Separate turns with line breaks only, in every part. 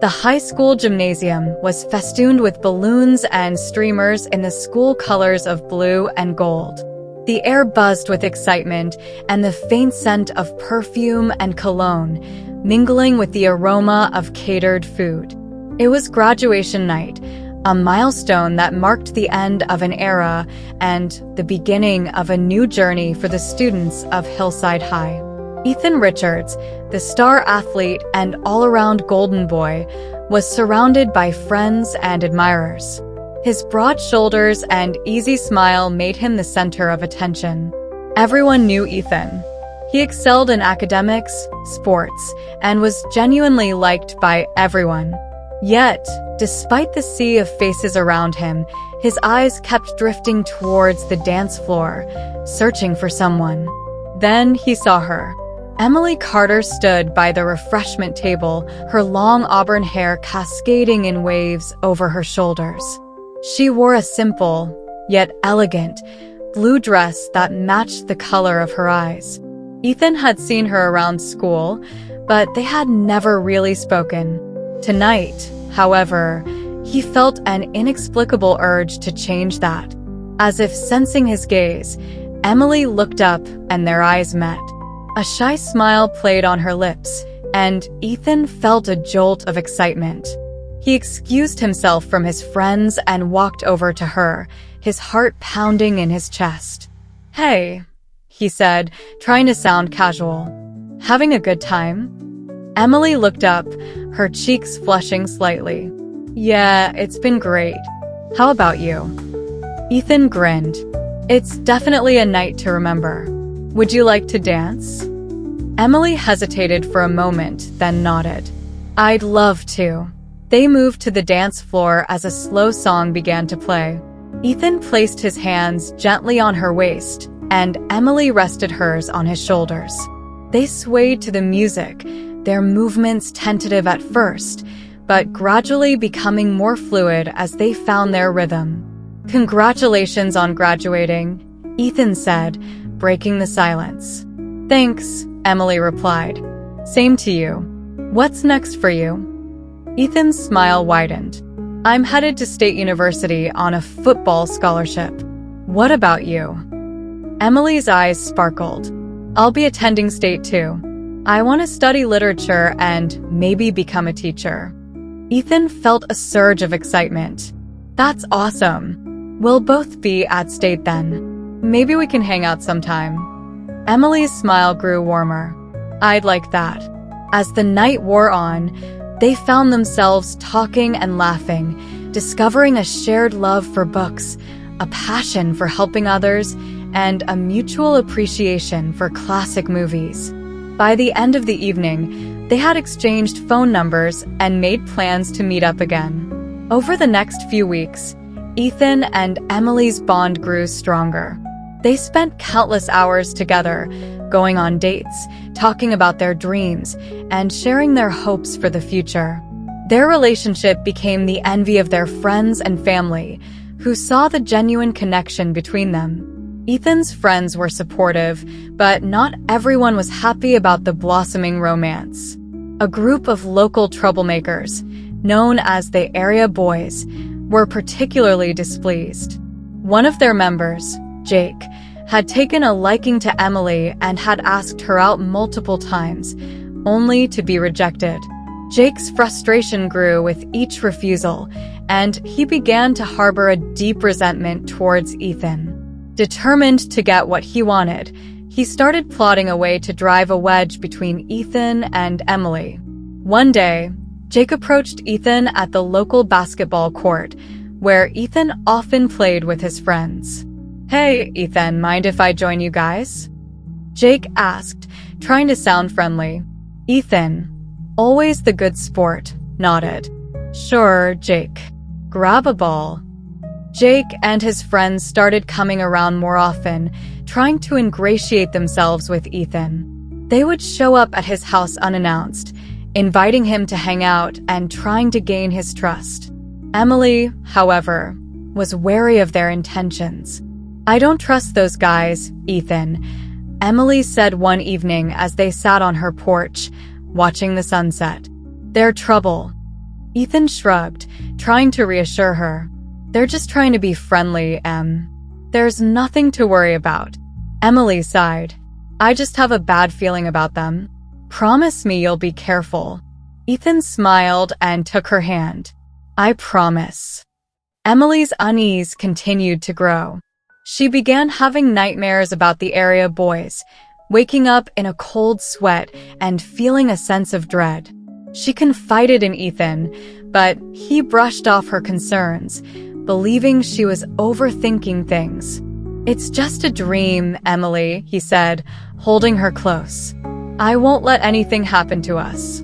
The high school gymnasium was festooned with balloons and streamers in the school colors of blue and gold. The air buzzed with excitement and the faint scent of perfume and cologne, mingling with the aroma of catered food. It was graduation night, a milestone that marked the end of an era and the beginning of a new journey for the students of Hillside High. Ethan Richards, the star athlete and all-around golden boy, was surrounded by friends and admirers. His broad shoulders and easy smile made him the center of attention. Everyone knew Ethan. He excelled in academics, sports, and was genuinely liked by everyone. Yet, despite the sea of faces around him, his eyes kept drifting towards the dance floor, searching for someone. Then he saw her. Emily Carter stood by the refreshment table, her long auburn hair cascading in waves over her shoulders. She wore a simple, yet elegant, blue dress that matched the color of her eyes. Ethan had seen her around school, but they had never really spoken. Tonight, however, he felt an inexplicable urge to change that. As if sensing his gaze, Emily looked up and their eyes met. A shy smile played on her lips, and Ethan felt a jolt of excitement. He excused himself from his friends and walked over to her, his heart pounding in his chest. "Hey," he said, trying to sound casual. "Having a good time?" Emily looked up, her cheeks flushing slightly. "Yeah, it's been great. How about you?" Ethan grinned. "It's definitely a night to remember. Would you like to dance?" Emily hesitated for a moment, then nodded. "I'd love to." They moved to the dance floor as a slow song began to play. Ethan placed his hands gently on her waist, and Emily rested hers on his shoulders. They swayed to the music, their movements tentative at first, but gradually becoming more fluid as they found their rhythm. "Congratulations on graduating," Ethan said, breaking the silence. "Thanks," Emily replied. "Same to you. What's next for you?" Ethan's smile widened. "I'm headed to State University on a football scholarship. What about you?" Emily's eyes sparkled. "I'll be attending State too. I want to study literature and maybe become a teacher." Ethan felt a surge of excitement. "That's awesome. We'll both be at State then. Maybe we can hang out sometime." Emily's smile grew warmer. "I'd like that." As the night wore on, they found themselves talking and laughing, discovering a shared love for books, a passion for helping others, and a mutual appreciation for classic movies. By the end of the evening, they had exchanged phone numbers and made plans to meet up again. Over the next few weeks, Ethan and Emily's bond grew stronger. They spent countless hours together, going on dates, talking about their dreams, and sharing their hopes for the future. Their relationship became the envy of their friends and family, who saw the genuine connection between them. Ethan's friends were supportive, but not everyone was happy about the blossoming romance. A group of local troublemakers, known as the Area Boys, were particularly displeased. One of their members, Jake, had taken a liking to Emily and had asked her out multiple times, only to be rejected. Jake's frustration grew with each refusal, and he began to harbor a deep resentment towards Ethan. Determined to get what he wanted, he started plotting a way to drive a wedge between Ethan and Emily. One day, Jake approached Ethan at the local basketball court, where Ethan often played with his friends. "Hey, Ethan, mind if I join you guys?" Jake asked, trying to sound friendly. Ethan, always the good sport, nodded. "Sure, Jake. Grab a ball." Jake and his friends started coming around more often, trying to ingratiate themselves with Ethan. They would show up at his house unannounced, inviting him to hang out and trying to gain his trust. Emily, however, was wary of their intentions. "I don't trust those guys, Ethan," Emily said one evening as they sat on her porch, watching the sunset. "They're trouble." Ethan shrugged, trying to reassure her. They're just trying to be friendly, Em. There's nothing to worry about. Emily sighed. I just have a bad feeling about them. Promise me you'll be careful. Ethan smiled and took her hand. I promise. Emily's unease continued to grow. She began having nightmares about the area boys, waking up in a cold sweat and feeling a sense of dread. She confided in Ethan, but he brushed off her concerns, believing she was overthinking things. It's just a dream, Emily, he said, holding her close. I won't let anything happen to us.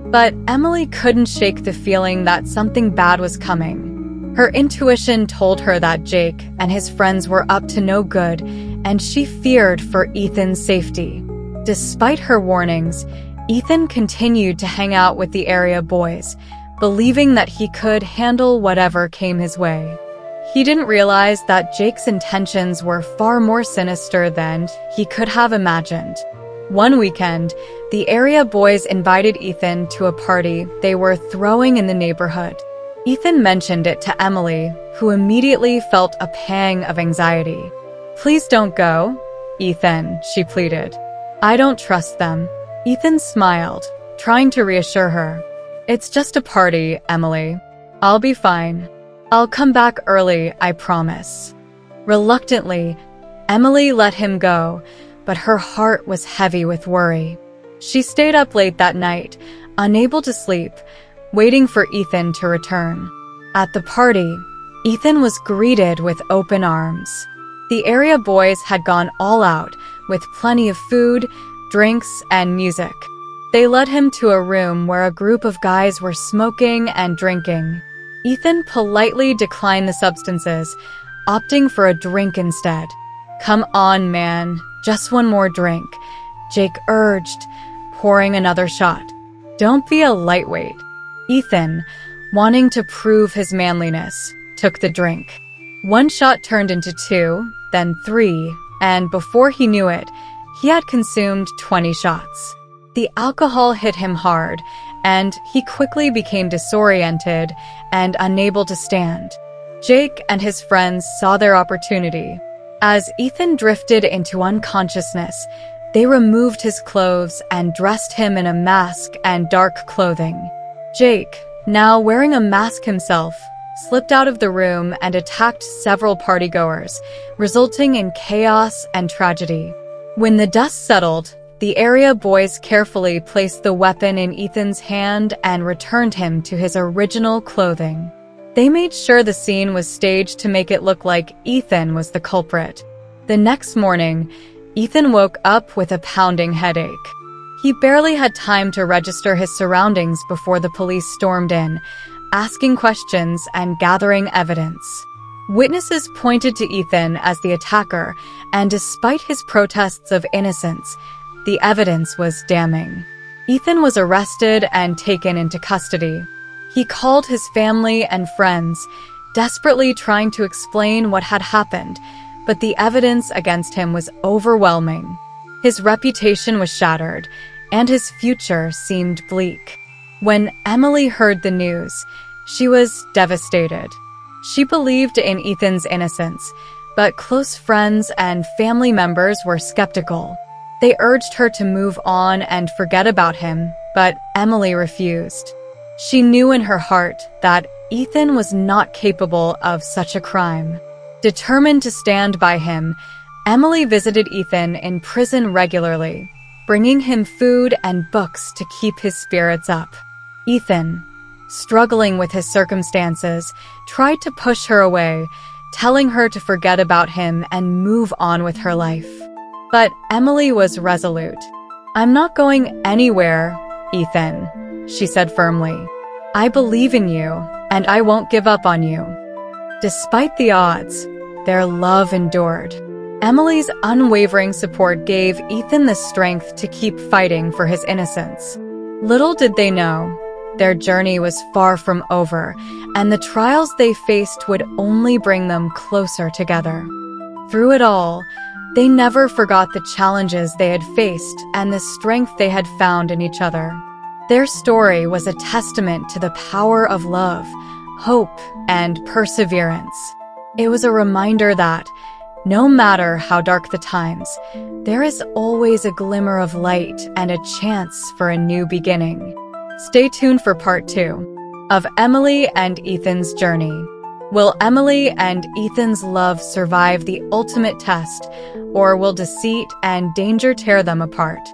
But Emily couldn't shake the feeling that something bad was coming. Her intuition told her that Jake and his friends were up to no good, and she feared for Ethan's safety. Despite her warnings, Ethan continued to hang out with the area boys, believing that he could handle whatever came his way. He didn't realize that Jake's intentions were far more sinister than he could have imagined. One weekend, the area boys invited Ethan to a party they were throwing in the neighborhood. Ethan mentioned it to Emily, who immediately felt a pang of anxiety. Please don't go, Ethan, she pleaded. I don't trust them. Ethan smiled, trying to reassure her. It's just a party, Emily. I'll be fine. I'll come back early, I promise. Reluctantly, Emily let him go, but her heart was heavy with worry. She stayed up late that night, unable to sleep, waiting for Ethan to return. At the party, Ethan was greeted with open arms. The area boys had gone all out, with plenty of food, drinks, and music. They led him to a room where a group of guys were smoking and drinking. Ethan politely declined the substances, opting for a drink instead. Come on, man, just one more drink, Jake urged, pouring another shot. Don't be a lightweight. Ethan, wanting to prove his manliness, took the drink. One shot turned into 2, then 3, and before he knew it, he had consumed 20 shots. The alcohol hit him hard, and he quickly became disoriented and unable to stand. Jake and his friends saw their opportunity. As Ethan drifted into unconsciousness, they removed his clothes and dressed him in a mask and dark clothing. Jake, now wearing a mask himself, slipped out of the room and attacked several partygoers, resulting in chaos and tragedy. When the dust settled, the area boys carefully placed the weapon in Ethan's hand and returned him to his original clothing. They made sure the scene was staged to make it look like Ethan was the culprit. The next morning, Ethan woke up with a pounding headache. He barely had time to register his surroundings before the police stormed in, asking questions and gathering evidence. Witnesses pointed to Ethan as the attacker, and despite his protests of innocence, the evidence was damning. Ethan was arrested and taken into custody. He called his family and friends, desperately trying to explain what had happened, but the evidence against him was overwhelming. His reputation was shattered, and his future seemed bleak. When Emily heard the news, she was devastated. She believed in Ethan's innocence, but close friends and family members were skeptical. They urged her to move on and forget about him, but Emily refused. She knew in her heart that Ethan was not capable of such a crime. Determined to stand by him, Emily visited Ethan in prison regularly, bringing him food and books to keep his spirits up. Ethan, struggling with his circumstances, tried to push her away, telling her to forget about him and move on with her life. But Emily was resolute. I'm not going anywhere, Ethan, she said firmly. I believe in you, and I won't give up on you. Despite the odds, their love endured. Emily's unwavering support gave Ethan the strength to keep fighting for his innocence. Little did they know, their journey was far from over, and the trials they faced would only bring them closer together. Through it all, they never forgot the challenges they had faced and the strength they had found in each other. Their story was a testament to the power of love, hope, and perseverance. It was a reminder that, no matter how dark the times, there is always a glimmer of light and a chance for a new beginning. Stay tuned for part 2 of Emily and Ethan's journey. Will Emily and Ethan's love survive the ultimate test, or will deceit and danger tear them apart?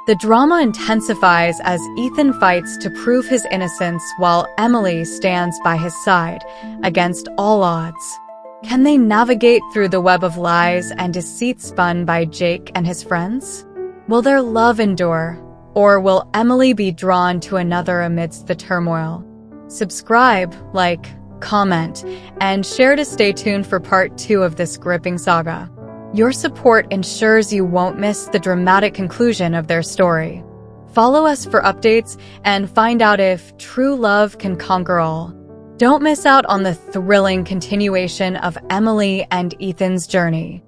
The drama intensifies as Ethan fights to prove his innocence while Emily stands by his side against all odds. Can they navigate through the web of lies and deceit spun by Jake and his friends? Will their love endure, or will Emily be drawn to another amidst the turmoil? Subscribe, like, comment, and share to stay tuned for part 2 of this gripping saga. Your support ensures you won't miss the dramatic conclusion of their story. Follow us for updates and find out if true love can conquer all. Don't miss out on the thrilling continuation of Emily and Ethan's journey.